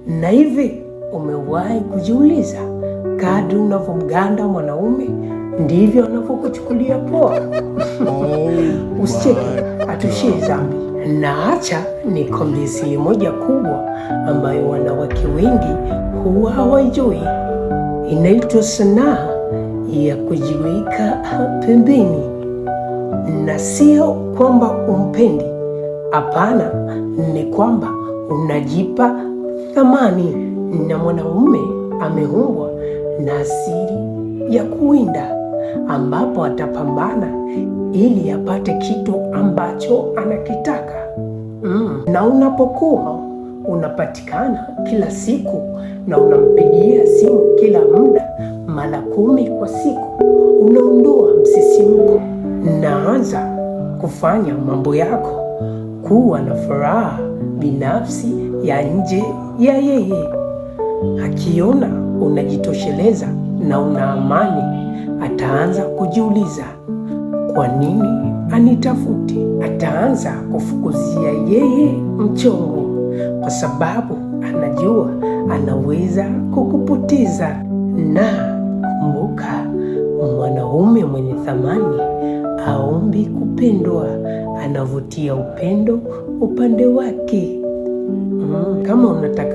Na hivi umewahi kujiuliza, kadri unavyomganda mwanaume ndivyo anavyokuchukulia poa? Usicheke, atushie dhambi. Na acha nikwambie siri moja kubwa ambayo wanawake wengi huwa hawajui. Inaitwa sanaa ya kujiweka pembeni. Na sio kwamba umpendi, hapana, ni kwamba unajipa thamani. Na mwanaume ameumbwa na asili ya kuwinda, ambapo atapambana ili apate kitu ambacho anakitaka. Na unapokuwa unapatikana kila siku na unampigia simu kila muda mara 10 kwa siku, unaondoa msisimko. Naanza kufanya mambo yako kuwa na furaha binafsi ya nje ya yeye. Akiona unajitosheleza na una amani, ataanza kujiuliza, kwa nini anitafuti? Ataanza kufukuzia yeye mchongo, kwa sababu anajua anaweza kukupoteza. Na kumbuka, mwanaume mwenye thamani haombi kupendwa, anavutia upendo upande wake. Kama unataka